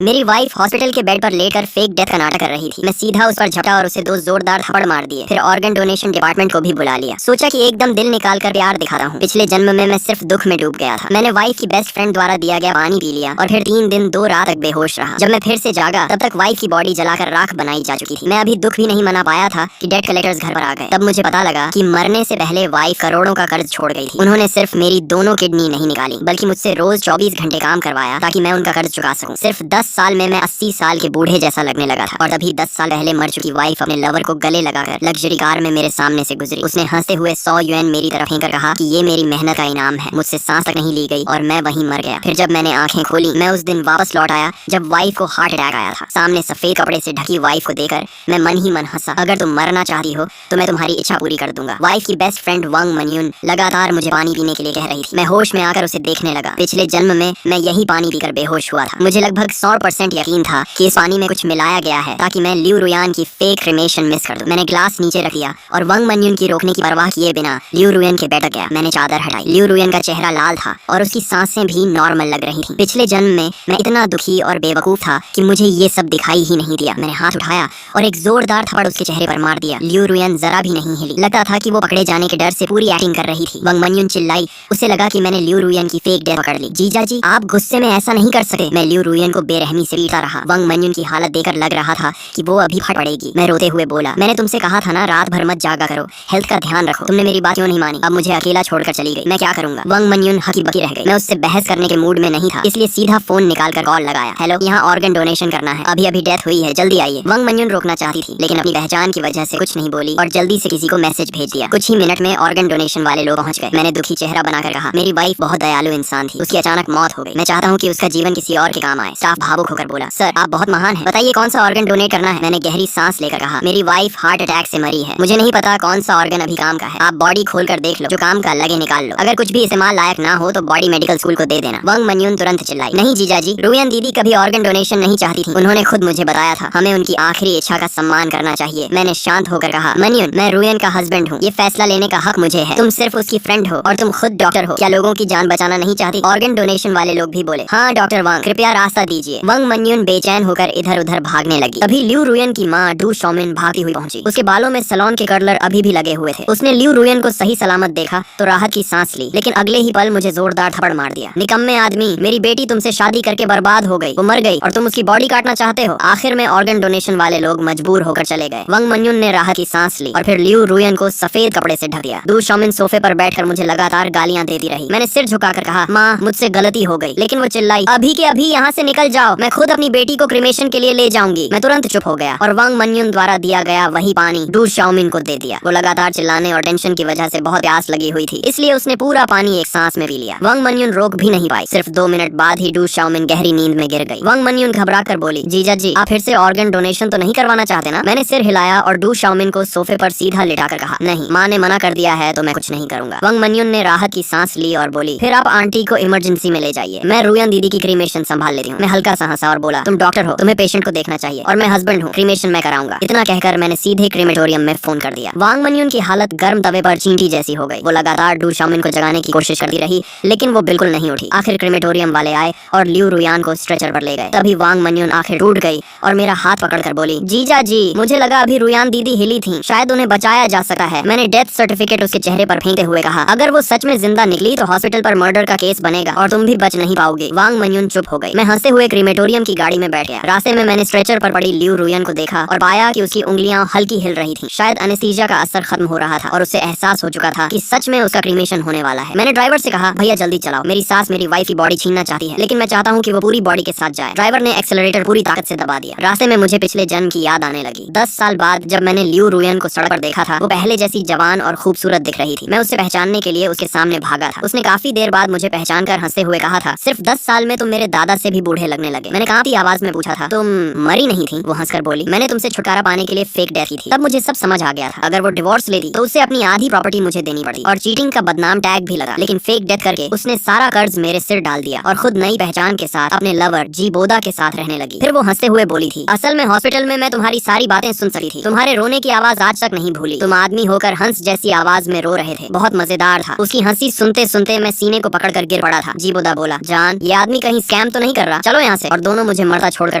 मेरी wife hospital के bed पर लेटकर फेक डेथ का नाटक कर रही थी। मैं सीधा उस पर झपटा और उसे 2 जोरदार थप्पड़ मार दिए। फिर ऑर्गन डोनेशन डिपार्टमेंट को भी बुला लिया। सोचा कि एकदम दिल निकाल कर प्यार दिखाता हूँ। पिछले जन्म में मैं सिर्फ दुख में डूब गया था। मैंने वाइफ की बेस्ट फ्रेंड द्वारा दिया गया पानी पी लिया और फिर 3 दिन 2 रात तक बेहोश रहा। जब मैं फिर से जागा तब तक वाइफ की बॉडी जलाकर राख बनाई जा चुकी थी। मैं अभी दुख भी नहीं मना पाया था कि डेट कलेक्टर्स घर पर आ गए। तब मुझे पता लगा कि मरने से पहले वाइफ करोड़ों का कर्ज छोड़ गई थी। उन्होंने सिर्फ मेरी दोनों किडनी नहीं निकाली बल्कि मुझसे रोज 24 घंटे काम करवाया ताकि मैं उनका कर्ज चुका सकूं। सिर्फ 10 साल में मैं 80 साल के बूढ़े जैसा लगने लगा था। और तभी 10 साल पहले मर चुकी वाइफ अपने लवर को गले लगाकर लग्जरी कार में मेरे सामने से गुजरी। उसने हंसते हुए 100 यूएन मेरी तरफ फेंक कर कहा कि ये मेरी मेहनत का इनाम है। मुझसे सांस तक नहीं ली गई और मैं वहीं मर गया। फिर जब मैंने आंखें खोली मैं उस दिन वापस लौट आया जब वाइफ को हार्ट अटैक आया था। सामने सफेद कपड़े से ढकी वाइफ को देखकर मैं मन ही मन हंसा। अगर तुम मरना चाहती हो तो मैं तुम्हारी इच्छा पूरी कर दूंगा। वाइफ की बेस्ट फ्रेंड वांग मनयून लगातार मुझे पानी पीने के लिए कह रही थी। मैं होश में आकर उसे देखने लगा। पिछले जन्म में मैं यही पानी पीकर बेहोश हुआ था। मुझे लगभग 100% यकीन था कि इस पानी में कुछ मिलाया गया है ताकि मैं लियू रुयान की फेक क्रेमेशन मिस कर दूं। मैंने ग्लास नीचे रख दिया और वांग मनयून की रोकने की परवाह किए बिना लियू रुयान के बेड तक गया। मैंने चादर हटाई। लियू रुयान का चेहरा लाल था और उसकी सांसें भी नॉर्मल लग रही थीं। पिछले जन्म में मैं इतना दुखी और बेवकूफ था कि मुझे ये सब दिखाई ही नहीं दिया। मैंने हाथ उठाया और एक जोरदार थप्पड़ उसके चेहरे पर मार दिया। लियू रुयान जरा भी नहीं हिली। लगता था कि वो पकड़े जाने के डर से पूरी एक्टिंग कर रही थी। वांग मनयून चिल्लाई। उसे लगा कि मैंने लियू रुयान की फेक डेथ पकड़ ली। जीजा जी, आप गुस्से में ऐसा नहीं कर सकते। मैं लियू रुयान को बेरहमी से पीटता रहा। वांग मनयून की हालत देखकर लग रहा था कि वो अभी फट पड़ेगी। मैं रोते हुए बोला, मैंने तुमसे कहा था ना रात भर मत जागा करो, हेल्थ का ध्यान रखो। तुमने मेरी बात क्यों नहीं मानी? अब मुझे अकेला छोड़कर चली गई। मैं क्या करूंगा? वांग मनयून हकी बकी रह गई। मैं उससे बहस करने के मूड में नहीं था, इसलिए सीधा फोन निकालकर कॉल लगाया। हेलो, यहाँ ऑर्गन डोनेशन करना है। अभी अभी डेथ हुई है, जल्दी आइए। वांग मनयून रोकना चाहती थी लेकिन अपनी पहचान की वजह से कुछ नहीं बोली और जल्दी से किसी को मैसेज भेज दिया। कुछ ही मिनट में ऑर्गन डोनेशन वाले लोग पहुंच गए। मैंने दुखी चेहरा बनाकर कहा, मेरी वाइफ बहुत दयालु इंसान थी, उसकी अचानक मौत हो गई। मैं चाहता हूँ कि उसका जीवन किसी और के काम आए। स्टाफ भावुक होकर बोला, सर आप बहुत महान हैं, बताइए कौन सा ऑर्गन डोनेट करना है? मैंने गहरी सांस लेकर कहा, मेरी वाइफ हार्ट अटैक से मरी है। मुझे नहीं पता कौन सा ऑर्गन अभी काम का है। आप बॉडी खोल कर देख लो, जो काम का लगे निकाल लो। अगर कुछ भी इस्तेमाल लायक ना हो तो बॉडी मेडिकल स्कूल को दे देना। वांग मनयून तुरंत चिल्लाई, नहीं जीजा जी, रुयान दीदी कभी ऑर्गन डोनेशन नहीं चाहती थी। उन्होंने खुद मुझे बताया था, हमें उनकी आखिरी इच्छा का सम्मान करना चाहिए। मैंने शांत होकर कहा, मनयून, मैं रुयान का हस्बैंड हूँ, ये फैसला लेने का हक मुझे है। तुम सिर्फ उसकी फ्रेंड हो और तुम खुद डॉक्टर हो। क्या लोगों की जान बचाना नहीं चाहती? ऑर्गन डोनेशन वाले लोग भी बोले, हाँ डॉक्टर वांग, कृपया रास्ता दीजिए। वांग मनयून बेचैन होकर इधर उधर भागने लगी। तभी लियू रुयान की माँ डू शॉमिन भागती हुई पहुंची। उसके बालों में सलोन के कर्लर अभी भी लगे हुए थे। उसने लियू रुयान को सही सलामत देखा तो राहत की सांस ली, लेकिन अगले ही पल मुझे जोरदार थप्पड़ मार दिया। निकम्मे आदमी, मेरी बेटी तुमसे शादी करके बर्बाद हो गई, वो मर गई और तुम उसकी बॉडी काटना चाहते हो। आखिर में ऑर्गन डोनेशन वाले लोग मजबूर होकर चले गए। वांग मनयून ने राहत की सांस ली और फिर लियू रुयान को सफेद कपड़े से ढक दिया। डू शॉमिन सोफे पर बैठकर मुझे लगातार गालियां देती रही। मैंने सिर झुकाकर कहा, माँ मुझसे गलती हो गई, लेकिन वो चिल्लाई, अभी के अभी यहाँ से निकल जाओ, मैं खुद अपनी बेटी को क्रिमेशन के लिए ले जाऊंगी। मैं तुरंत चुप हो गया और वांग मनयून द्वारा दिया गया वही पानी डू शॉमिन को दे दिया। वो लगातार चिल्लाने और टेंशन की वजह से बहुत प्यास लगी हुई थी, इसलिए उसने पूरा पानी एक सांस में पी लिया। वांग मनयून रोक भी नहीं पाई। सिर्फ 2 मिनट बाद ही डू शॉमिन गहरी नींद में गिर गई। वांग मनयून घबरा कर बोली, जीजा जी, आप फिर से ऑर्गन डोनेशन तो नहीं करवाना चाहते ना? मैंने सिर हिलाया और डू शॉमिन को सोफे पर सीधा लिटाकर कहा, नहीं, माँ ने मना कर दिया है तो मैं कुछ नहीं करूंगा। वांग मनयून ने राहत की सांस ली और बोली, फिर आप आंटी को इमरजेंसी में ले जाइए, मैं रुयान दीदी की क्रीमेशन संभाल लेती हूँ। मैं हल्का सा हंसा और बोला, तुम डॉक्टर हो, तुम्हें पेशेंट को देखना चाहिए और मैं हस्बैंड हूँ, क्रीमेशन मैं कराऊंगा। इतना कहकर मैंने सीधे क्रीमेटोरियम में फोन कर दिया। वांग मनयून की हालत गर्म तवे पर चींटी जैसी हो गई। वो लगातार डू शॉमिन को जगाने की कोशिश करती रही लेकिन वो बिल्कुल नहीं उठी। आखिर क्रीमेटोरियम वाले आए और लियू रुयान को स्ट्रेचर पर ले गए। तभी वांग मनयून आखिर टूट गई और मेरा हाथ पकड़कर बोली, जीजा जी, मुझे लगा अभी रुयान दीदी हिली थी, शायद उन्हें बचाया जा सकता है। मैंने डेथ सर्टिफिकेट उसके चेहरे पर फेंकते हुए कहा, अगर वो सच में जिंदा निकली तो हॉस्पिटल पर मर्डर का केस बनेगा और तुम भी बच नहीं पाओगे। वांग मनयून चुप हो गई। मैं हंसते हुए क्रीमेटोरियम की गाड़ी में बैठ गया। रास्ते में मैंने स्ट्रेचर पर पड़ी लियू रुयान को देखा और पाया कि उसकी उंगलियां हल्की हिल रही थी। शायद एनेस्थीसिया का असर खत्म हो रहा था और उसे एहसास हो चुका था कि सच में उसका क्रीमेशन होने वाला है। मैंने ड्राइवर से कहा, भैया जल्दी चलाओ, मेरी सास मेरी वाइफ की बॉडी छीनना चाहती है, लेकिन मैं चाहता हूँ कि वो पूरी बॉडी के साथ जाए। ड्राइवर ने एक्सेलरेटर पूरी ताकत से दबा दिया। रास्ते में मुझे पिछले जन्म की याद आने लगी। 10 साल बाद जब मैंने लियू रुयान को सड़क पर देखा था, वो पहले जैसी जवान और खूबसूरत दिख रही थी। मैं उसे पहचानने के लिए उसके सामने भागा था। उसने काफी देर बाद मुझे पहचान कर हंसते हुए कहा था, सिर्फ 10 साल में तुम मेरे दादा से भी बूढ़े लगने लगे। मैंने कांपती आवाज में पूछा था, तुम मरी नहीं थी? वो हंसकर बोली, मैंने तुमसे छुटकारा पाने के लिए फेक डेथ की थी। तब मुझे सब समझ आ गया था। अगर वो डिवोर्स लेती तो उसे अपनी आधी प्रॉपर्टी मुझे देनी पड़ती और चीटिंग का बदनाम टैग भी लगा, लेकिन फेक डेथ करके उसने सारा कर्ज मेरे सिर डाल दिया और खुद नई पहचान के साथ अपने लवर जी बोदा के साथ रहने लगी। फिर वो हंसते हुए बोली थी, असल में हॉस्पिटल में मैं तुम्हारी सारी बातें सुन सकी थी, तुम्हारे रोने की आवाज आज तक नहीं भूली। तुम आदमी होकर हंस जैसी आवाज में रो रहे थे, बहुत मजेदार था। उसकी हंसी सुनते सुनते मैं सीने को पकड़कर गिर पड़ा था। जी बोदा बोला, जान, ये आदमी कहीं स्कैम तो नहीं कर रहा? चलो यहाँ से। और दोनों मुझे मरता छोड़कर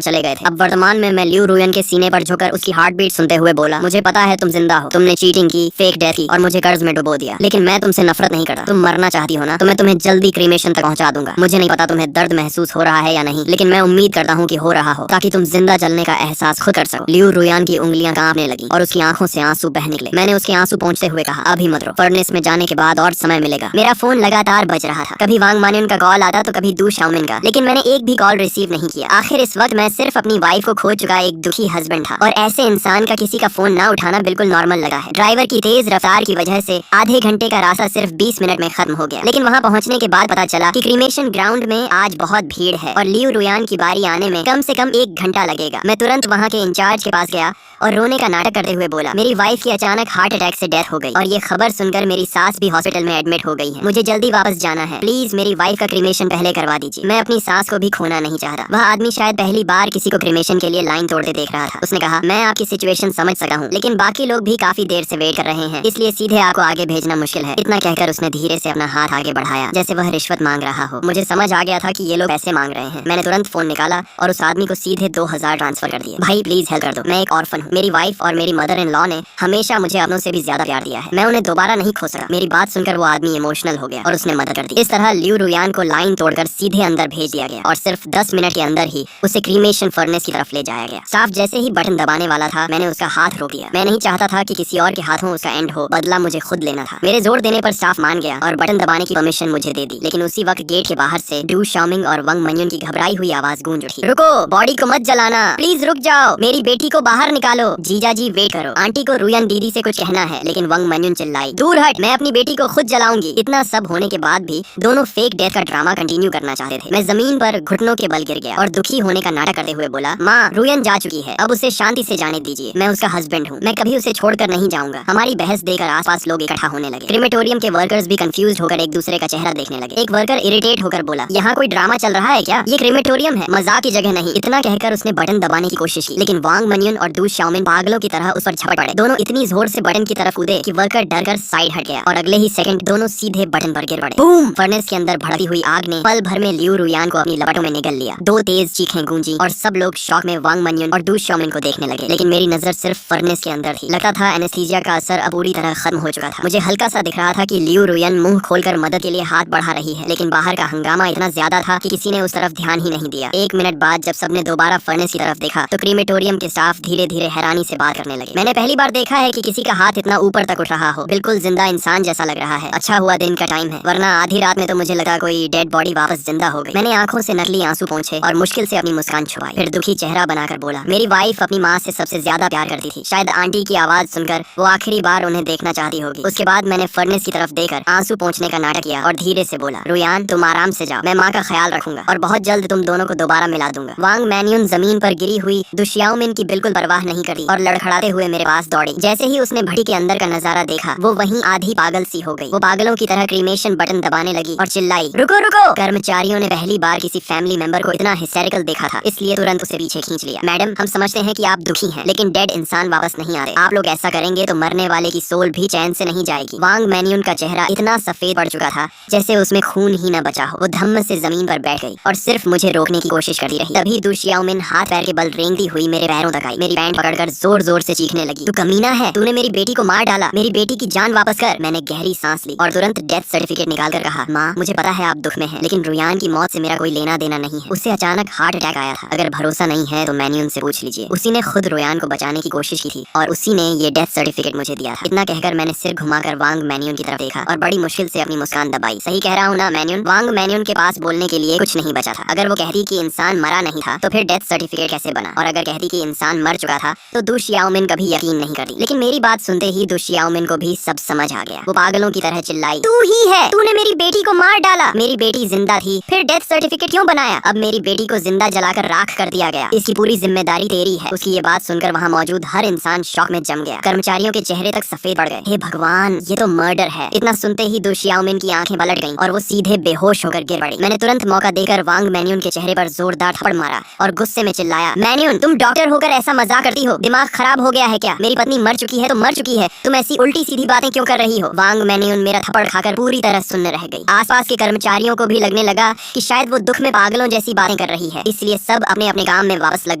चले गए थे। अब वर्तमान में मैं लियू रुयन के सीने पर झुककर उसकी हार्ट बीट सुनते हुए बोला, मुझे पता है तुम जिंदा हो, तुमने चीटिंग की, फेक डेथ की और मुझे कर्ज में डुबो दिया, लेकिन मैं तुमसे नफरत नहीं करता। तुम मरना चाहती हो ना, तो मैं तुम्हें जल्दी क्रीमेशन तक पहुंचा दूंगा। मुझे नहीं पता तुम्हें दर्द महसूस हो रहा है या नहीं, लेकिन मैं उम्मीद करता हूँ कि हो रहा हो, ताकि तुम जिंदा जलने का एहसास खुद कर सको। लियू रुयान की उंगलियां कांपने लगी और उसकी आंखों से आंसू बह निकले। मैंने उसके आंसू पोंछते हुए कहा, अभी मत रो, फर्नेस में जाने के बाद और समय मिलेगा। मेरा फोन लगातार बज रहा था, कभी वांग मानियन का कॉल आता तो कभी दू शाओमिन का, लेकिन मैंने एक भी कॉल रिसीव नहीं किया। आखिर इस वक्त मैं सिर्फ अपनी वाइफ को खो चुका एक दुखी हस्बैंड था, और ऐसे इंसान का किसी का फोन ना उठाना बिल्कुल नॉर्मल लगा है। ड्राइवर की तेज रफ्तार की वजह से आधे घंटे का रास्ता सिर्फ 20 मिनट में खत्म हो गया, लेकिन वहाँ पहुँचने के बाद पता चला कि क्रीमेशन ग्राउंड में आज बहुत भीड़ है और लियू रुयान की बारी आने में कम से कम 1 घंटा लगेगा। मैं तुरंत वहाँ के इंचार्ज के पास गया और रोने का नाटक करते हुए बोला, मेरी वाइफ की अचानक हार्ट अटैक से डेथ हो गई और ये खबर सुनकर मेरी सास भी हॉस्पिटल में एडमिट हो गई है। मुझे जल्दी वापस जाना है, प्लीज मेरी वाइफ का क्रीमेशन पहले करवा दीजिए। मैं अपनी सास को भी खोना नहीं चाहता। वह आदमी शायद पहली बार किसी को क्रीमेशन के लिए लाइन तोड़ते देख रहा था। उसने कहा, मैं आपकी सिचुएशन समझ सका हूँ, लेकिन बाकी लोग भी काफी देर से वेट कर रहे हैं, इसलिए सीधे आपको आगे भेजना मुश्किल है। इतना कहकर उसने धीरे से अपना हाथ आगे बढ़ाया जैसे वह रिश्वत मांग रहा हो। मुझे समझ आ गया था कि ये लोग पैसे मांग रहे हैं। मैंने तुरंत फोन निकाला और उस आदमी को सीधे 2000 ट्रांसफर कर दिए। भाई प्लीज हेल्प कर दो, मैं एक ऑर्फन हूँ। मेरी वाइफ और मेरी मदर इन लॉ ने हमेशा मुझे अपनों से भी ज्यादा प्यार दिया है। मैं उन्हें दोबारा नहीं खो सका। मेरी बात सुनकर वो आदमी इमोशनल हो गया और उसने मदद कर दी। इस तरह लियू रुयान को लाइन तोड़कर सीधे अंदर भेज दिया गया और सिर्फ 10 मिनट के अंदर ही उसे क्रीमेशन फर्नेस की तरफ ले जाया गया। साफ जैसे ही बटन दबाने वाला था, मैंने उसका हाथ रोक दिया। मैं नहीं चाहता था कि किसी और के हाथों उसका एंड हो, बदला मुझे खुद लेना था। मेरे जोर देने पर साफ मान गया और बटन दबाने की परमिशन मुझे दे दी, लेकिन उसी वक्त गेट के बाहर से डू शाओमिंग और वांग मानियन की घबराई हुई आवाज गूंज उठी, रुको, बॉडी को मत जलाना, प्लीज रुक जाओ, मेरी बेटी को बाहर निकालो। जीजा जी वेट करो, आंटी को रुयन दीदी से कुछ कहना है। लेकिन वांग मानियन चिल्लाई, दूर हट, मैं अपनी बेटी को खुद जलाऊंगी। इतना सब होने के बाद भी दोनों फेक डेथ का ड्रामा कंटिन्यू करना चाहते थे। मैं जमीन पर घुटनों के बल गिर गया और दुखी होने का नाटक करते हुए बोला, माँ रुयन जा चुकी है, अब उसे शांति से जाने दीजिए। मैं उसका हस्बैंड हूँ, मैं कभी उसे छोड़कर नहीं जाऊंगा। हमारी बहस देकर आसपास लोग इकट्ठा होने लगे। क्रीमेटोरियम के वर्कर्स भी कंफ्यूज होकर एक दूसरे का चेहरा देखने लगे। एक वर्कर इरिटेट होकर बोला, यहाँ कोई ड्रामा चल रहा है क्या? ये क्रीमेटोरियम है, मजाक की जगह नहीं। इतना कहकर उसने बटन दबाने की कोशिश की, लेकिन वांग मानियन और डू शाओमिन पागलों की तरह उस पर झपट पड़े। दोनों इतनी जोर से बटन की तरफ कूदे कि वर्कर डरकर साइड हट गया और अगले ही सेकंड दोनों सीधे बटन पर गिर पड़े। बूम! फर्नेस के अंदर भड़कती हुई आग ने पल भर में लियू रुयान को अपनी लपटों में निगल लिया। 2 तेज चीखें गूंजी और सब लोग शॉक में वांग मानियन और डू शाओमिन को देखने लगे, लेकिन मेरी नजर सिर्फ फर्नेस के अंदर थी। लगता था एनेस्थीसिया का असर अब पूरी तरह खत्म हो चुका था। मुझे हल्का सा दिख रहा था कि लियू रुयन मुंह खोलकर मदद के लिए हाथ बढ़ा रही है, लेकिन बाहर का हंगामा इतना ज्यादा था कि किसी ने उस तरफ ध्यान ही नहीं दिया। 1 मिनट बाद जब सबने दोबारा फर्नेस की तरफ देखा तो क्रीमेटोरियम के स्टाफ धीरे धीरे हैरानी से बात करने लगे। मैंने पहली बार देखा है कि किसी का हाथ इतना ऊपर तक उठ रहा हो, बिल्कुल जिंदा इंसान जैसा लग रहा है। अच्छा हुआ दिन का टाइम है, वरना आधी रात में तो मुझे लगा कोई डेड बॉडी वापस जिंदा हो गई। मैंने आंखों से नकली आंसू पोंछे और मुश्किल से अपनी मुस्कान छुपाई, फिर दुखी चेहरा बनाकर बोला, मेरी वाइफ अपनी माँ से सबसे ज्यादा प्यार करती थी। शायद आंटी की आवाज सुनकर वो आखिरी बार उन्हें देखना चाहती होगी। उसके बाद मैंने फर्नेस की तरफ देखकर आंसू पोंछने का नाटक किया और धीरे से बोला, रुयान तुम आराम से जाओ, मैं माँ का ख्याल रखूंगा और बहुत जल्द तुम दोनों को दोबारा मिला दूंगा। वांग मानियन जमीन पर गिरी हुई डू शाओमिन की बिल्कुल परवाह नहीं करी और लड़खड़ाते हुए मेरे पास दौड़ी। जैसे ही उसने भट्टी के अंदर का नजारा देखा, वो वहीं आधी पागल सी हो गई। वो पागलों की तरह क्रीमेशन बटन दबाने लगी और चिल्लाई, रुको रुको। कर्मचारियों ने पहली बार किसी फैमिली मेंबर को इतना हिस्टेरिकल देखा था, इसलिए तुरंत उसे पीछे खींच लिया। मैडम, हम समझते हैं कि आप दुखी हैं, लेकिन डेड इंसान वापस नहीं आते। आप लोग ऐसा करेंगे तो मरने वाले की सोल भी चैन से नहीं जाएगी। वांग मानियन का चेहरा इतना सफेद पड़ चुका था जैसे उसमें खून ही न बचा हो। वो धम्म से जमीन पर बैठ गई और सिर्फ मुझे रोकने की कोशिश करती रही। तभी डू शाओमिन हाथ पैर के बल रेंगती हुई मेरे पैरों तक आई। मेरी पैंट पकड़कर जोर जोर से चीखने लगी, तू कमीना है, तूने मेरी बेटी को मार डाला, मेरी बेटी की जान वापस कर। मैंने गहरी सांस ली और तुरंत डेथ सर्टिफिकेट निकालकर कहा, माँ मुझे पता है आप दुख में हैं, लेकिन रुयान की मौत से मेरा कोई लेना देना नहीं है। उससे अचानक हार्ट अटैक आया था। अगर भरोसा नहीं है तो मानियन से पूछ लीजिए। उसी ने खुद रुयान को बचाने की कोशिश की थी और उसी ने ये डेथ सर्टिफिकेट मुझे दिया था। इतना कहकर मैंने सिर घुमाकर वांग मानियन की तरफ देखा और बड़ी मुश्किल से अपनी मुस्कान दबाई। सही कह रहा हूँ ना मानियन? वांग मानियन के पास बोलने के लिए कुछ नहीं बचा था। अगर वो कहती कि इंसान मरा नहीं था तो फिर डेथ सर्टिफिकेट कैसे बना, और अगर कहती कि इंसान मर चुका था तो डू शाओमिन कभी यकीन नहीं करती। लेकिन मेरी बात सुनते ही डू शाओमिन को भी सब समझ आ गया। वो पागलों की तरह चिल्लाई, तू ही है, तूने मेरी बेटी को मार डाला। मेरी बेटी जिंदा थी, फिर डेथ सर्टिफिकेट क्यों बनाया? अब मेरी बेटी को जिंदा जलाकर राख कर दिया गया, इसकी पूरी जिम्मेदारी तेरी है। उसकी ये बात सुनकर वहाँ मौजूद हर इंसान शॉक में जम गया। कर्मचारियों के चेहरे तक सफेद पड़ गए। हे भगवान, ये तो मर्डर है। इतना सुनते ही डू शाओमिन की आंखें पलट गईं और वो सीधे बेहोश होकर गिर पड़ी। मैंने तुरंत मौका देकर वांग मानियन के चेहरे पर जोरदार थप्पड़ मारा और गुस्से में चिल्लाया, मानियन तुम डॉक्टर होकर ऐसा मजाक करती हो? दिमाग खराब हो गया है क्या? मेरी पत्नी मर चुकी है तो मर चुकी है, तुम ऐसी उल्टी सीधी बातें क्यों कर रही हो? वांग मानियन मेरा थप्पड़ खाकर पूरी तरह सुन्न रह गई। आसपास के कर्मचारियों को भी लगने लगा कि शायद वो दुख में पागलों जैसी बातें कर रही है, इसलिए सब अपने अपने काम में वापस लग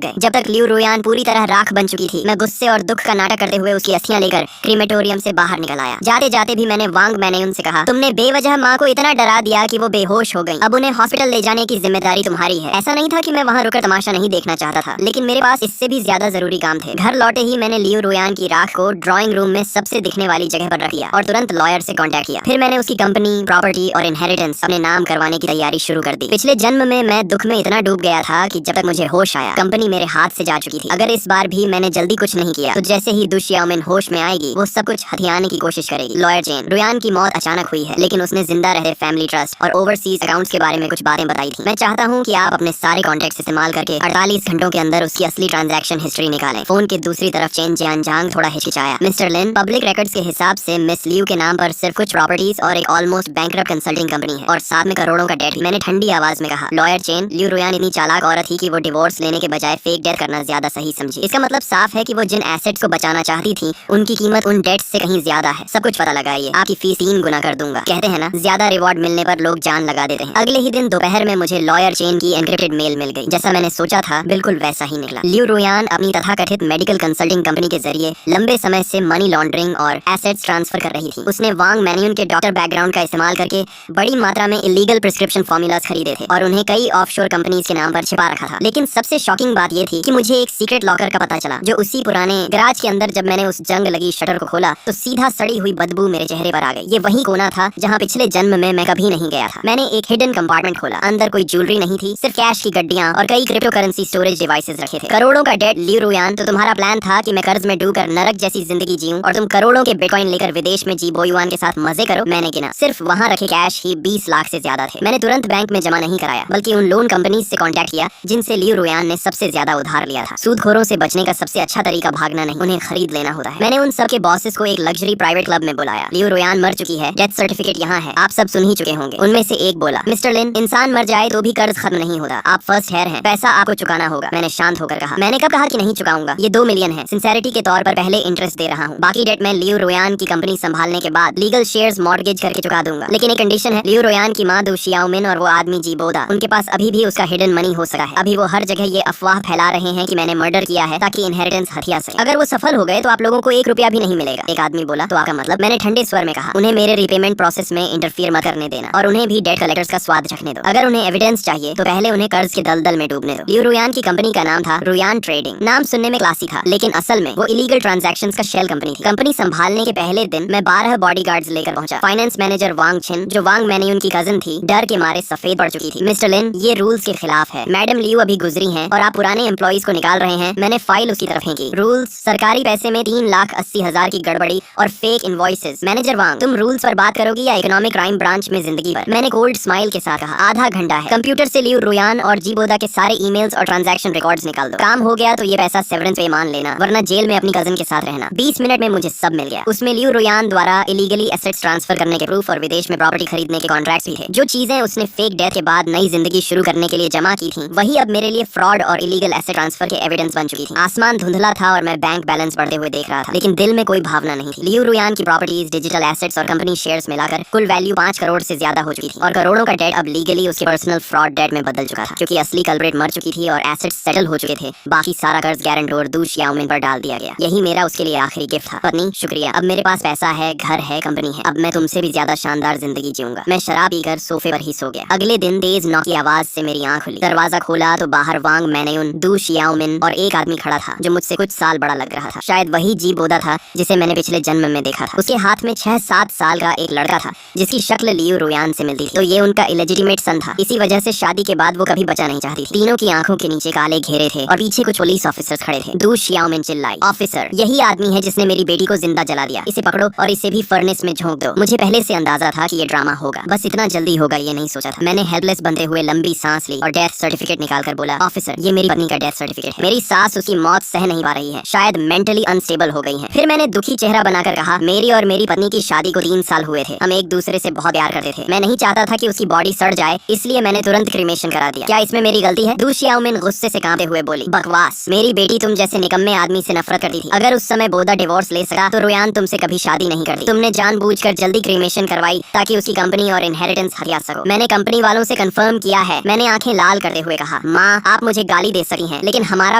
गए। जब तक लियू रुयान पूरी तरह राख बन चुकी थी, मैं गुस्से और दुख का नाटक करते हुए उसकी अस्थियां लेकर क्रीमेटोरियम से बाहर निकल आया। जाते जाते भी मैंने वांग मैनेयुन से कहा, तुमने बेवजह माँ को इतना डरा दिया कि वो बेहोश हो गई। अब उन्हें हॉस्पिटल ले जाने की जिम्मेदारी तुम्हारी है। ऐसा नहीं था कि मैं वहाँ रुकर तमाशा नहीं देखना चाहता था, लेकिन मेरे पास इससे भी ज्यादा जरूरी काम थे। घर लौटे ही मैंने लियू रुयान की राख को ड्राइंग रूम में सबसे दिखने वाली जगह पर रख दिया और तुरंत लॉयर से कांटेक्ट किया। फिर मैंने उसकी कंपनी, प्रॉपर्टी और इनहेरिटेंस अपने नाम करवाने की तैयारी शुरू कर दी। पिछले जन्म में मैं दुख में इतना डूब गया था कि जब तक मुझे होश आया, कंपनी मेरे हाथ से जा चुकी थी। अगर इस बार भी मैंने जल्दी कुछ नहीं किया तो जैसे ही दु शियाओमिन होश में आएगी, वो सब कुछ हथियाने की कोशिश करेगी। लॉयर चेन, रुयान की मौत अचानक हुई है, लेकिन उसने जिंदा रहे फैमिली ट्रस्ट और ओवरसीज अकाउंट्स के बारे में कुछ बातें बताई थी। मैं चाहता हूँ कि आप अपने सारे कॉन्टेक्ट इस्तेमाल करके 48 घंटों के अंदर उसकी असली ट्रांजैक्शन हिस्ट्री निकालें। फोन के दूसरी तरफ चेन जियानजांग थोड़ा हिचकिचाया। मिस्टर लिन, पब्लिक रिकॉर्ड्स के हिसाब से मिस लियू के नाम पर सिर्फ कुछ प्रॉपर्टीज और एक ऑलमोस्ट बैंकरप्ट कंसल्टिंग कंपनी है और साथ में करोड़ों का डेट भी। मैंने ठंडी आवाज में कहा, लॉयर चेन, लियू रुयान इतनी चालाक औरत थी कि वो डिवोर्स लेने के बजाय फेक डेथ करना ज्यादा सही समझी। इसका मतलब साफ है कि वो जिन एसेट्स को बचाना चाहती थी, उनकी कीमत उन डेट्स से कहीं ज्यादा है। सब कुछ पता लगाइए, आपकी फीस 3 गुना कर दूंगा। कहते हैं ना, ज्यादा रिवॉर्ड मिलने पर लोग जान लगा देते हैं। अगले ही दिन दोपहर में मुझे लॉयर चेन की एनक्रिप्टेड मेल मिल गई। जैसा मैंने सोचा था, बिल्कुल वैसा ही निकला। लियू रुयान अपनी तथाकथित मेडिकल कंसल्टिंग कंपनी के जरिए लंबे समय से मनी लॉन्ड्रिंग और एसेट्स ट्रांसफर कर रही थी। उसने वांग मैन्यून के डॉक्टर बैकग्राउंड का इस्तेमाल करके बड़ी मात्रा में इलीगल प्रिस्क्रिप्शन फॉर्मूलाज खरीदे थे और उन्हें कई ऑफशोर कंपनीज के नाम पर छिपा रखा था। लेकिन सबसे शॉकिंग बात यह थी कि मुझे एक सीक्रेट लॉकर का पता चला, जो उसी पुराने गैराज के अंदर जब मैंने उस जंग लगी शटर को खोला तो सीधा सड़ी हुई बदबू मेरे चेहरे पर आ गई। ये वही कोना था जहाँ पिछले जन्म में मैं कभी नहीं गया था। मैंने एक हिडन कंपार्टमेंट खोला। अंदर कोई ज्वेलरी नहीं थी, सिर्फ कैश की गड्डियां और कई क्रिप्टो करेंसी स्टोरेज डिवाइसेस रखे थे। करोड़ों का डेट। लियू रुयान, तो तुम्हारा प्लान था कि मैं कर्ज में डूबकर नरक जैसी जिंदगी जीऊं और तुम करोड़ों के बिटकॉइन लेकर विदेश में जी बोयुआन के साथ मजे करो। मैंने गिना, सिर्फ वहाँ रखे कैश ही 20 लाख से ज्यादा थे। मैंने तुरंत बैंक में जमा नहीं कराया, बल्कि उन लोन कंपनीज से कांटेक्ट किया जिनसे लियू रुयान ने सबसे ज्यादा उधार लिया था। सूदखोरों से बचने का सबसे अच्छा तरीका भागना नहीं, उन्हें खरीद लेना होता है। मैंने उन सब के बॉसेस को एक लग्जरी प्राइवेट क्लब में बुलाया। लियू रुयान मर चुकी है, डेथ सर्टिफिकेट यहाँ है, आप सब सुन ही चुके होंगे। उनमें से एक बोला, मिस्टर लिन, इंसान मर जाए तो भी कर्ज खत्म नहीं होता। आप फर्स्ट हेयर हैं, पैसा आपको चुकाना होगा। मैंने शांत होकर कहा, मैंने कब कहा कि नहीं चुकाऊंगा? ये 2 मिलियन है, सिंसेरिटी के तौर पर पहले इंटरेस्ट दे रहा हूँ। बाकी डेट मैं लियू रुयान की कंपनी संभालने के बाद लीगल शेयर्स मॉर्गेज करके चुका दूंगा। लेकिन एक कंडीशन है, लियू रुयान की माँ दु शियाओमिन और वो आदमी जी बोदा, उनके पास अभी भी उसका हिडन मनी हो सका है। अभी वो हर जगह ये अफवाह फैला रहे हैं कि मैंने मर्डर किया है ताकि इनहेरिटेंस हथिया सके। अगर वो सफल हो गए तो आप लोगों को 1 रुपया भी नहीं मिलेगा। एक आदमी बोला, तो आपका मतलब? मैंने ठंडे स्वर में कहा, उन्हें मेरे रीपेमेंट प्रोसेस में इंटरफियर मत करने देना और उन्हें भी डेट कलेक्टर्स का स्वाद चखने दो। अगर उन्हें एविडेंस चाहिए तो पहले उन्हें कर्ज के दलदल में डूबने दो। लियू रुयान की कंपनी का नाम था रुयान ट्रेडिंग। नाम सुनने में क्लासी था, लेकिन असल में वो इलीगल ट्रांजैक्शंस का शेल कंपनी थी। कंपनी संभालने के पहले दिन मैं 12 बॉडीगार्ड्स लेकर पहुंचा। फाइनेंस मैनेजर वांग छिन, जो वांग मैन्यून की कजन थी, डर के मारे सफेद पड़ चुकी थी। मिस्टर लिन, ये रूल्स के खिलाफ है। मैडम लियू अभी गुजरी हैं और आप पुराने एम्प्लॉइज को निकाल रहे हैं। मैंने फाइल उसकी तरफ फेंकी। रूल्स, सरकारी पैसे में 3,80,000 की गड़बड़ी और फेक इनवॉइसेस। मैनेजर वांग, तुम रूल्स पर बात करोगी या इकोनॉमिक क्राइम ब्रांच में जिंदगी पर? मैंने कोल्ड स्माइल के साथ कहा, आधा घंटा है, कंप्यूटर से लियू रुयान और जी बोदा के सारे ईमेल्स और ट्रांजैक्शन रिकॉर्ड्स निकाल दो। काम हो गया तो ये पैसा सेवरेंस पे मान लेना, वरना जेल में अपनी कजन के साथ रहना। 20 मिनट में मुझे सब मिल गया। उसमें लियू रुयान द्वारा इलीगली एसेट्स ट्रांसफर करने के प्रूफ और विदेश में प्रॉपर्टी खरीदने के कॉन्ट्रैक्ट्स भी थे। जो चीजें उसने फेक डेथ के बाद नई जिंदगी शुरू करने के लिए जमा की थी, वही अब मेरे लिए फ्रॉड और इलीगल एसेट ट्रांसफर के एविडेंस बन चुकी थी। आसमान धुंधला था और मैं बैंक बैलेंस बढ़ते हुए देख रहा था, लेकिन दिल में कोई भावना नहीं थी। लियू रुयान की प्रॉपर्टीज, डिजिटल एसेट्स और कंपनी शेयर्स मिलाकर कुल वैल्यू 5 करोड़ से ज्यादा हो चुकी थी और करोड़ों का डेट अब लीगली उसके पर्सनल फ्रॉड डेट में बदल चुका था, क्योंकि असली कल्प्रिट मर चुकी थी और एसेट्स सेटल हो चुके थे। बाकी सारा कर्ज गारंटर दु शियाओमिन पर डाल दिया गया। यही मेरा उसके लिए आखिरी गिफ्ट था। पत्नी, शुक्रिया, अब मेरे पास पैसा है, घर है, कंपनी है। अब मैं तुमसे भी ज्यादा शानदार जिंदगी जीऊंगा। मैं शराब पीकर सोफे पर ही सो गया। अगले दिन तेज नॉक की आवाज से मेरी आंख खुली। दरवाजा खोला तो बाहर वांग मैन्यून, दु शियाओमिन और एक आदमी खड़ा था जो मुझसे कुछ साल बड़ा लग रहा था। शायद वही जी बोदा था जिसे मैंने पिछले जन्म में देखा था। उसके हाथ में 6-7 साल का एक लड़का था जिसकी शक्ल लियू रुयान से मिलती थी, तो ये उनका इलेजिटिमेट सन था। इसी वजह से शादी के बाद वो कभी बचा नहीं चाहती थी। तीनों की आंखों के नीचे काले घेरे थे और पीछे कुछ पुलिस ऑफिसर्स खड़े थे। दु शियाओमिन चिल्लाई, ऑफिसर, यही आदमी है जिसने मेरी बेटी को जिंदा जला दिया। इसे पकड़ो और इसे भी फर्नेस में झोंक दो। मुझे पहले से अंदाजा था कि ये ड्रामा होगा, बस इतना जल्दी होगा ये नहीं सोचा था। मैंने हेल्पलेस बनते हुए लंबी सांस ली और डेथ सर्टिफिकेट निकालकर बोला, ऑफिसर, ये मेरी पत्नी का डेथ सर्टिफिकेट है। मेरी सास उसकी मौत सह नहीं पा रही है, शायद मेंटली अनस्टेबल हो गई है। फिर मैंने दुखी चेहरा बनाकर कहा, मेरी और मेरी पत्नी की शादी को 3 साल हुए थे। हम एक दूसरे से बहुत प्यार करते थे। मैं नहीं चाहता था कि उसकी बॉडी सड़ जाए, इसलिए मैंने तुरंत क्रीमेशन करा दिया। क्या इसमें मेरी गलती है? दु शियाओमिन गुस्से से कांपते हुए बोली, बकवास, मेरी बेटी तुम जैसे निकम्मे आदमी से नफरत करती थी। अगर उस समय बोदा डिवोर्स ले सका तो रुयान तुमसे कभी शादी नहीं करती। तुमने जानबूझकर जल्दी क्रीमेशन करवाई ताकि उसकी कंपनी और इनहेरिटेंस हथिया सको। मैंने कंपनी वालों से कंफर्म किया है। मैंने आंखें आंखें लाल करते हुए कहा, माँ आप मुझे गाली दे सकी हैं, लेकिन हमारा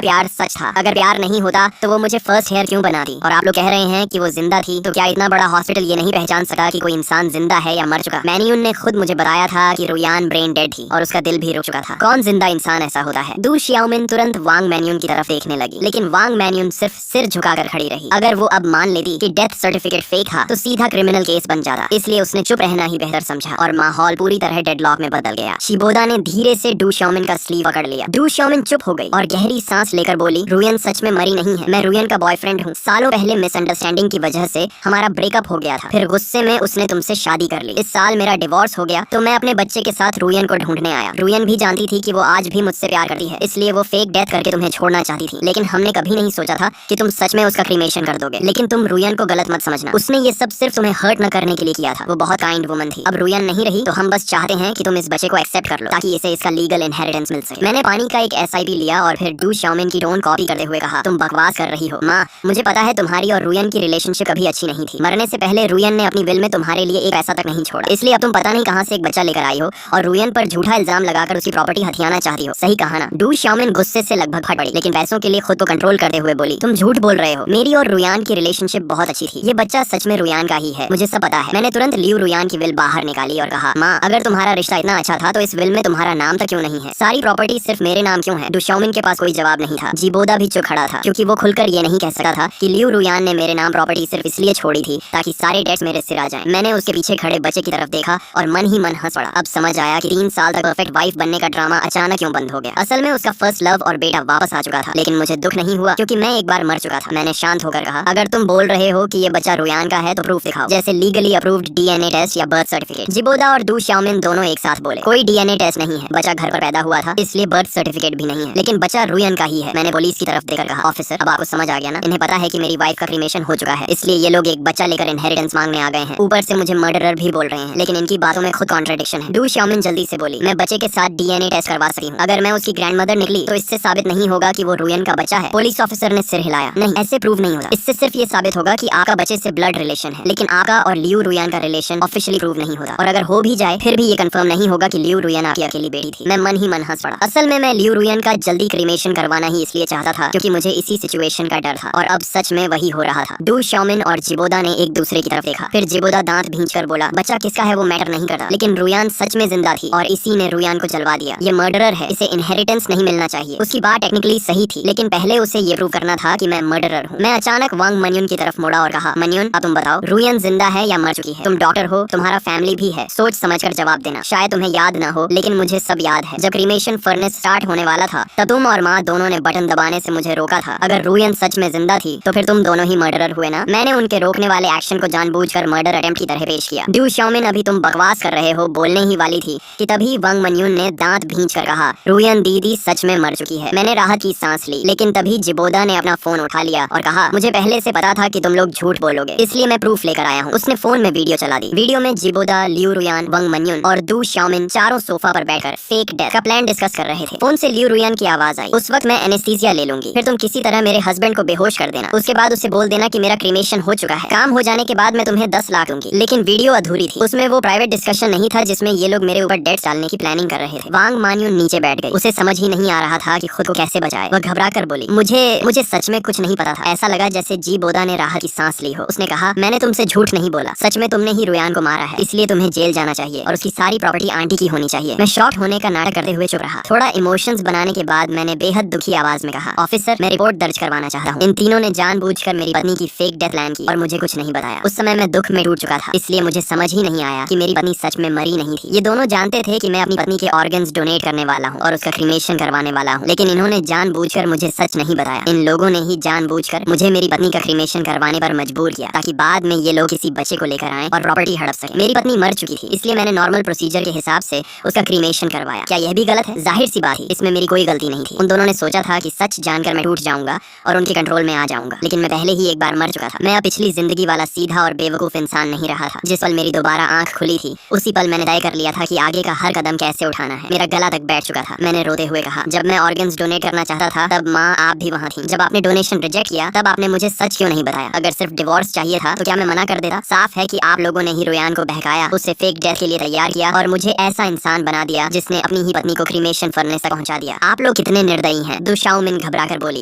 प्यार सच था। अगर प्यार नहीं होता तो वो मुझे फर्स्ट हेयर क्यों बनाती? और आप लोग कह रहे हैं कि वो जिंदा थी, तो क्या इतना बड़ा हॉस्पिटल ये नहीं पहचान सका कि कोई इंसान जिंदा है या मर चुका? मैन्यून ने खुद मुझे बताया था कि रुयान ब्रेन डेड थी और उसका दिल भी रुक चुका था। कौन जिंदा इंसान ऐसा होता है? दू शियाओमिन तुरंत वांग मैन्यून की तरफ देखने लगी, लेकिन वांग मैन्यून सिर्फ सिर झुकाकर खड़ी रही। अगर वो अब मान लेती कि डेथ सर्टिफिकेट फेक था तो सीधा क्रिमिनल केस बन जाता, इसलिए उसने चुप रहना ही बेहतर समझा और माहौल पूरी तरह डेडलॉक में बदल गया। शिबोदा ने धीरे से डू शियाओमिन का स्लीव पकड़ लिया। डू शियाओमिन चुप हो गई और गहरी सांस लेकर बोली, रुयन सच में मरी नहीं है, मैं रुयन का बॉयफ्रेंड हूँ। सालों पहले मिसअंडरस्टैंडिंग की वजह से हमारा ब्रेकअप हो गया था, फिर गुस्से में उसने तुमसे शादी कर ली। इस साल मेरा डिवोर्स हो गया तो मैं अपने बच्चे के साथ रुयन को ढूंढने आया। रुयन भी जानती थी कि वो आज भी मुझसे प्यार करती है, इसलिए वो फेक डेथ करके तुम्हें छोड़ना चाहती थी, लेकिन हमने कभी नहीं सोचा था कि तुम सच में उसका क्रीमेशन कर दोगे। लेकिन तुम रुयन को गलत मत समझना, उसने ये सब सिर्फ तुम्हें हर्ट न करने के लिए किया था। वो बहुत काइंड वुमन थी। अब रुयन नहीं रही तो हम बस चाहते हैं कि तुम इस बच्चे को एक्सेप्ट कर लो ताकि इसे इसका लीगल इनहेरिटेंस मिल सके। मैंने पानी का एक SIP लिया और फिर डू शियाओमिन की टोन कॉपी करते हुए कहा, तुम बकवास कर रही हो माँ। मुझे पता है तुम्हारी और रुयन की रिलेशनशिप कभी अच्छी नहीं थी। मरने से पहले रुयन ने अपनी विल में तुम्हारे लिए एक पैसा तक नहीं छोड़ा, इसलिए अब तुम पता नहीं कहाँ से एक बच्चा लेकर आई हो और रुयन पर झूठा इल्जाम लगाकर उसकी प्रॉपर्टी हथियाना चाहती हो। सही कहा ना? डू शियाओमिन गुस्से से लगभग फट पड़ी, लेकिन पैसों के लिए खुद को कंट्रोल करते हुए बोली, तुम झूठ बोल रहे हो। मेरी और रुयान की रिलेशनशिप बहुत अच्छी थी। ये बच्चा सच में रुयान का ही है, मुझे सब पता है। मैंने तुरंत लियू रुयान की विल बाहर निकाली और कहा, माँ अगर तुम्हारा रिश्ता इतना अच्छा था तो इस विल में तुम्हारा नाम तक क्यों नहीं है? सारी प्रॉपर्टी सिर्फ मेरे नाम क्यों है? डू शियाओमिन के पास कोई जवाब नहीं था। जिबोदा भी चुप खड़ा था क्योंकि वो खुलकर ये नहीं कह सकता था कि लियू रुयान ने मेरे नाम प्रॉपर्टी सिर्फ इसलिए छोड़ी थी ताकि सारे डेट्स मेरे सिर आ जाएं। मैंने उसके पीछे खड़े बच्चे की तरफ देखा और मन ही मन हंस पड़ा। अब समझ आया कि 3 साल तक परफेक्ट वाइफ बनने का ड्रामा अचानक क्यों बंद हो गया। असल में उसका फर्स्ट लव और बेटा वापस आ चुका था, लेकिन मुझे दुख नहीं हुआ क्योंकि मैं एक बार मर चुका था। मैंने शांत होकर कहा, अगर तुम बोल रहे हो कि ये बच्चा रुयान का है तो प्रूफ दिखाओ, जैसे लीगली अप्रूव्ड DNA टेस्ट या बर्थ सर्टिफिकेट। जिबोदा और डू शियाओमिन दोनों एक साथ बोले, कोई DNA टेस्ट नहीं है, बच्चा घर पर पैदा हुआ था इसलिए बर्थ सर्टिफिकेट भी नहीं है, लेकिन बच्चा रुयन का ही है। मैंने पुलिस की तरफ देखकर कहा, ऑफिसर अब आपको समझ आ गया ना? इन्हें पता है कि मेरी वाइफ का क्रीमेशन हो चुका है, इसलिए ये लोग एक बच्चा लेकर इनहेरिटेंस मांगने आ गए हैं। ऊपर से मुझे मर्डरर भी बोल रहे हैं, लेकिन इनकी बातों में खुद कॉन्ट्रडिक्शन है। डू शियाओमिन जल्दी से बोली, मैं बच्चे के साथ DNA टेस्ट करवा सकती हूँ। अगर मैं उसकी ग्रैंडमदर निकली तो इससे साबित नहीं होगा कि वो रुयन का बच्चा है। पुलिस ऑफिसर ने सिर हिलाया, नहीं ऐसे प्रूव नहीं होगा, इससे सिर्फ ये साबित होगा कि आपका बच्चे से ब्लड रिलेशन है, लेकिन आपका और लियू रुयान का रिलेशन ऑफिशियली प्रूव नहीं होता। और अगर हो भी जाए फिर भी ये कंफर्म नहीं होगा कि लियू रुयान आपकी अकेली बेटी थी। मैं मन ही मन हंस पड़ा। असल में मैं लियू रुयान का जल्दी क्रीमेशन करवाना ही इसलिए चाहता था क्योंकि मुझे इसी सिचुएशन का डर था और अब सच में वही हो रहा था। डू शियाओमिन और जिबोदा ने एक दूसरे की तरफ देखा, फिर जिबोदा दांत भींचकर बोला, बच्चा किसका है वो मैटर नहीं करता, लेकिन रुयान सच में जिंदा थी और इसी ने रुयान को जलवा दिया। ये मर्डरर है, इसे इनहेरिटेंस नहीं मिलना चाहिए। उसकी बात टेक्निकली सही थी, लेकिन पहले उसे ये प्रूव करना था कि मैं मर्डरर हूँ। मैं अचानक वांग मन्युन की तरफ मुड़ा और कहा, मन्युन अब तुम बताओ, रुयन जिंदा है या मर चुकी है? तुम डॉक्टर हो, तुम्हारा फैमिली भी है, सोच समझकर जवाब देना। शायद तुम्हें याद ना हो, लेकिन मुझे सब याद है। जब क्रीमेशन फर्नेस स्टार्ट होने वाला था तब तुम और माँ दोनों ने बटन दबाने से मुझे रोका था। अगर रुयन सच में जिंदा थी तो फिर तुम दोनों ही मर्डरर हुए ना? मैंने उनके रोकने वाले एक्शन को जानबूझकर मर्डर अटेम्प्ट की तरह पेश किया। डू शियाओमिन अभी तुम बकवास कर रहे हो बोलने ही वाली थी कि तभी वांग मन्युन ने दांत भींचकर कहा, रुयन दीदी सच में मर चुकी है। मैंने राहत की सांस ली, लेकिन तभी जिबोदा ने अपना फोन उठा लिया और कहा, मुझे पहले से पता था कि तुम लोग झूठ बोलोगे, इसलिए मैं प्रूफ लेकर आया हूँ। उसने फोन में वीडियो चला दी। वीडियो में जिबोदा, लियू रुयान, वांग मन्युन और डू शियाओमिन चारों सोफा पर बैठकर फेक डेथ का प्लान डिस्कस कर रहे थे। फोन से लियू रुयान की आवाज आई, उस वक्त मैं एनेस्थीसिया ले लूंगी, फिर तुम किसी तरह मेरे हस्बैंड को बेहोश कर देना, उसके बाद उसे बोल देना कि मेरा क्रीमेशन हो चुका है, काम हो जाने के बाद मैं तुम्हें 10 लाख दूंगी। लेकिन वीडियो अधूरी थी, उसमें वो प्राइवेट डिस्कशन नहीं था जिसमें ये लोग मेरे ऊपर डेट्स डालने की प्लानिंग कर रहे थे। वांग मन्युन नीचे बैठ गई, उसे समझ ही नहीं आ रहा था कि खुद को कैसे बचाए। वह घबरा कर बोली, मुझे सच में कुछ नहीं पता था। ऐसा लगा जैसे जिबोदा ने राहत की सांस ली हो। उसने कहा, मैंने तुमसे झूठ नहीं बोला, सच में तुमने ही रुयान को मारा है, इसलिए तुम्हें जेल जाना चाहिए और उसकी सारी प्रॉपर्टी आंटी की होनी चाहिए। मैं शॉक होने का नाटक करते हुए चुप रहा। थोड़ा इमोशंस बनाने के बाद मैंने बेहद दुखी आवाज में कहा, ऑफिसर मैं रिपोर्ट दर्ज करवाना चाहता हूँ। इन तीनों ने जानबूझकर मेरी पत्नी की फेक डेथ प्लान की और मुझे कुछ नहीं बताया। उस समय मैं दुख में टूट चुका था, इसलिए मुझे समझ ही नहीं आया कि मेरी पत्नी सच में मरी नहीं थी। ये दोनों जानते थे कि मैं अपनी पत्नी के ऑर्गन्स डोनेट करने वाला हूँ और उसका क्रीमेशन करवाने वाला हूँ, लेकिन इन्होंने जानबूझकर मुझे सच नहीं बताया। इन लोगों ने ही जानबूझकर मुझे मेरी पत्नी का क्रीमेशन करवाने पर मजबूर किया ताकि बाद में ये लोग किसी बच्चे को लेकर आएं और प्रॉपर्टी हड़प सके। मेरी पत्नी मर चुकी थी, इसलिए मैंने नॉर्मल प्रोसीजर के हिसाब से उसका क्रीमेशन करवाया। क्या यह भी गलत है? जाहिर सी बात है, इसमें मेरी कोई गलती नहीं थी। उन दोनों ने सोचा था कि सच जानकर मैं टूट जाऊंगा और उनके कंट्रोल में आ जाऊंगा, लेकिन मैं पहले ही एक बार मर चुका था। मैं अब पिछली जिंदगी वाला सीधा और बेवकूफ इंसान नहीं रहा था। जिस पल मेरी दोबारा आंख खुली थी उसी पल मैंने तय कर लिया था कि आगे का हर कदम कैसे उठाना है। मेरा गला तक बैठ चुका था। मैंने रोते हुए कहा, जब मैं ऑर्गन्स डोनेट करना चाहता था तब माँ आप भी वहाँ थी। जब आपने डोनेशन रिजेक्ट किया तब आपने मुझे सच क्यों नहीं बताया? अगर सिर्फ डिवोर्स चाहिए था तो क्या मैं मना कर देता? साफ है कि आप लोगों ने ही रुयान को बहकाया, उसे फेक डेथ के लिए तैयार किया और मुझे ऐसा इंसान बना दिया जिसने अपनी ही पत्नी को क्रीमेशन फर्नेस तक पहुंचा दिया। आप लोग कितने निर्दयी हैं, दुशाओमिन घबराकर बोली,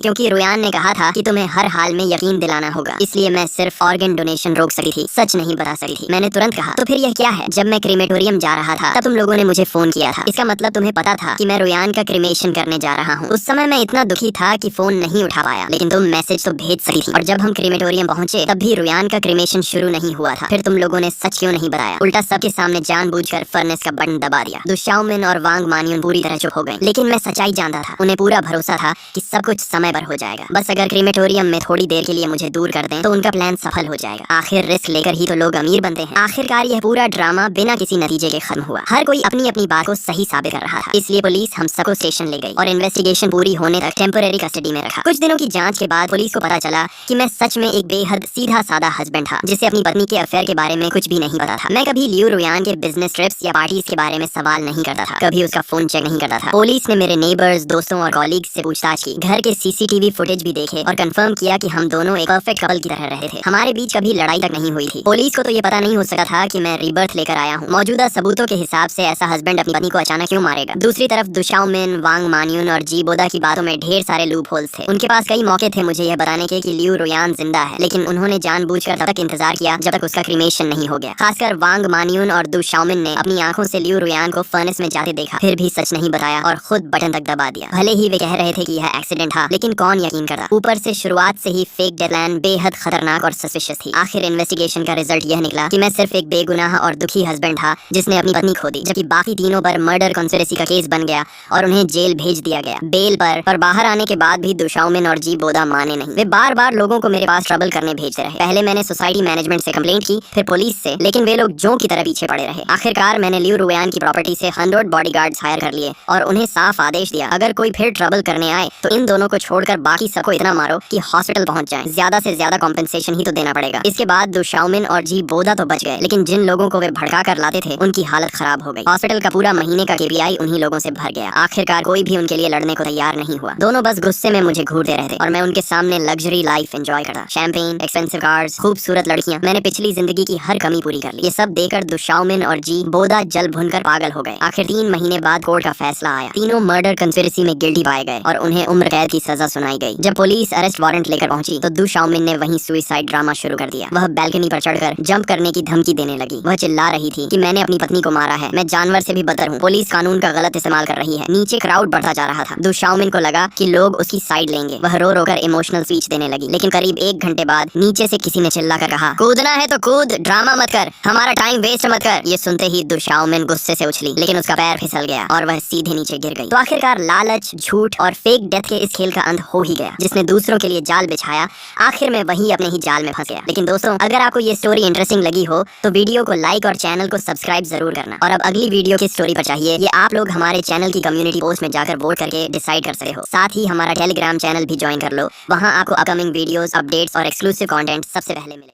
क्योंकि रुयान ने कहा था कि तुम्हें हर हाल में यकीन दिलाना होगा, इसलिए मैं सिर्फ ऑर्गन डोनेशन रोक सकी थी, सच नहीं बता सकी थी। मैंने तुरंत कहा, तो फिर यह क्या है? जब मैं क्रीमेटोरियम जा रहा था तब तुम लोगों ने मुझे फोन किया था, इसका मतलब तुम्हें पता था कि मैं रुयान का क्रीमेशन करने जा रहा हूँ। उस समय मैं इतना दुखी था कि फोन नहीं उठा पाया, लेकिन तुम मैसेज तो भेज सकी थी। और जब हम क्रीमेटोरियम पहुंचे तब भी रुयान का क्रीमेशन शुरू नहीं हुआ था। फिर तुम लोगों ने सच क्यों नहीं बताया? उल्टा सबके सामने जानबूझकर फर्नेस का बटन दबा दिया। दुशाओमिन और वांग मानियुन पूरी तरह चुप हो गए, लेकिन मैं सच्चाई जानता था। उन्हें पूरा भरोसा था कि सब कुछ समय पर हो जाएगा। बस अगर क्रीमेटोरियम में थोड़ी देर के लिए मुझे दूर कर दें तो उनका प्लान सफल हो जाएगा। आखिर रिस्क लेकर ही तो लोग अमीर बनते हैं। आखिरकार यह पूरा ड्रामा बिना किसी नतीजे के खत्म हुआ। हर कोई अपनी अपनी बात को सही साबित कर रहा था, इसलिए पुलिस हम सबको स्टेशन ले गई और इन्वेस्टिगेशन पूरी होने तक टेम्पररी कस्टडी में रखा। कुछ दिनों की जांच के बाद पुलिस को पता चला कि मैं सच में एक बेहद सीधा साधा हस्बैंड था, जिसे अपनी पत्नी के अफेयर के बारे में कुछ भी नहीं पता था। मैं कभी लियू रुयान के बिजनेस ट्रिप्स या पार्टीज के बारे में सवाल नहीं करता था, कभी उसका फोन चेक नहीं करता था। पुलिस ने मेरे नेबर्स, दोस्तों और कॉलीग्स से पूछताछ की, घर के सीसीटीवी फुटेज भी देखे और कंफर्म किया कि हम दोनों एक परफेक्ट कपल की तरह रहे थे। हमारे बीच कभी लड़ाई तक नहीं हुई थी। पुलिस को तो ये पता नहीं हो सका था कि मैं रीबर्थ लेकर आया हूँ। मौजूदा सबूतों के हिसाब से ऐसा हस्बैंड अपनी पत्नी को अचानक क्यों मारेगा? दूसरी तरफ दुशाओमिन, वांग मानियुन और जी बोदा की बातों में ढेर सारे लूप होल्स थे। उनके पास कई मौके थे मुझे यह बताने के कि लियू रुयान जिंदा है, लेकिन उन्होंने जानबूझकर तब तक इंतजार किया जब तक उसका क्रीमेशन नहीं हो गया। खासकर वांग मानियुन और दुशाओमिन ने अपनी आंखों से लियू रुयान को फर्नेस में जाते देखा, फिर भी सच नहीं बताया और खुद बटन तक दबा दिया। भले ही वे कह रहे थे कि यह एक्सीडेंट था, लेकिन कौन यकीन करता? ऊपर से शुरुआत से ही फेक डेडलाइन बेहद खतरनाक और सस्पिशियस थी। आखिर इन्वेस्टिगेशन का रिजल्ट यह निकला कि मैं सिर्फ एक बेगुनाह और दुखी हस्बैंड था जिसने अपनी पत्नी खो दी, जबकि बाकी तीनों पर मर्डर कॉन्स्पिरेसी का केस बन गया और उन्हें जेल भेज दिया गया बेल पर बाहर आने के बाद भी दुशाओमिन और जी बोदा माने नहीं। वे बार बार लोगों को मेरे पास ट्रबल करने भेजते रहे। पहले मैंने सोसाइटी मैनेजमेंट से कंप्लेंट की, फिर पुलिस से, लेकिन वे लोग जों की तरह पीछे पड़े रहे। आखिरकार मैंने लियू रुयान की प्रॉपर्टी से 100 बॉडीगार्ड्स हायर कर लिए और उन्हें साफ आदेश दिया, अगर कोई फिर ट्रबल करने आए तो इन दोनों को छोड़कर बाकी सबको इतना मारो कि हॉस्पिटल पहुंच जाएं। ज्यादा से ज्यादा कॉम्पेंसेशन ही तो देना पड़ेगा। इसके बाद दुशाओमिन और जी बोदा तो बच गए, लेकिन जिन लोगों को वे भड़का कर लाते थे उनकी हालत खराब हो गई। हॉस्पिटल का पूरा महीने का KPI उन्हीं लोगों से भर गया। आखिरकार कोई भी उनके लिए लड़ने को तैयार नहीं हुआ। दोनों बस गुस्से में मुझे घूरते रहते और मैं उनके सामने लग्जरी लाइफ एंजॉय करता। शैंपेन, एक्सपेंसिव कार्स, खूबसूरत लड़कियां। मैंने पिछली जिंदगी की हर कमी पूरी कर ली। ये सब देखकर दुशाओमिन और जी बोदा जल भुनकर पागल हो गए। आखिर 3 महीने बाद कोर्ट का फैसला आया। तीनों मर्डर कंस्पिरेसी में गिल्टी पाए गए और उन्हें उम्र कैद की सजा सुनाई गई। जब पुलिस अरेस्ट वारंट लेकर पहुंची तो दुशाओमिन ने वहीं सुसाइड ड्रामा शुरू कर दिया। वह बैल्कनी पर चढ़कर जंप करने की धमकी देने लगी। वह चिल्ला रही थी कि मैंने अपनी पत्नी को मारा है, मैं जानवर से भी बदतर हूँ, पुलिस कानून का गलत इस्तेमाल कर रही है। नीचे क्राउड बढ़ता जा रहा था। दुशाओमिन को लगा कि लोग उसकी साइड लेंगे। वह रो रो कर इमोशनल स्पीच देने लगी, लेकिन करीब 1 घंटे बाद नीचे से किसी ने चिल्लाकर कहा, कूदना है तो कूद, ड्रामा मत कर, हमारा टाइम वेस्ट मत कर। ये सुनते ही दुशाओमिन गुस्से से उछली, लेकिन उसका पैर फिसल गया और वह सीधे नीचे गिर गई। तो आखिरकार लालच, झूठ और फेक डेथ के इस खेल का अंत हो ही गया। जिसने दूसरों के लिए जाल बिछाया, आखिर में वही अपने ही जाल में फंस गया। लेकिन दोस्तों, अगर आपको ये स्टोरी इंटरेस्टिंग लगी हो तो वीडियो को लाइक और चैनल को सब्सक्राइब जरूर करना। और अब अगली वीडियो किस स्टोरी पर चाहिए ये आप लोग हमारे चैनल की कम्युनिटी पोस्ट में जाकर वोट करके डिसाइड कर सकते हो। साथ ही हमारा टेलीग्राम चैनल भी ज्वाइन कर लो, वहाँ आपको अपकमिंग वीडियोस, अपडेट्स और एक्सक्लूसिव कंटेंट सबसे पहले मिले।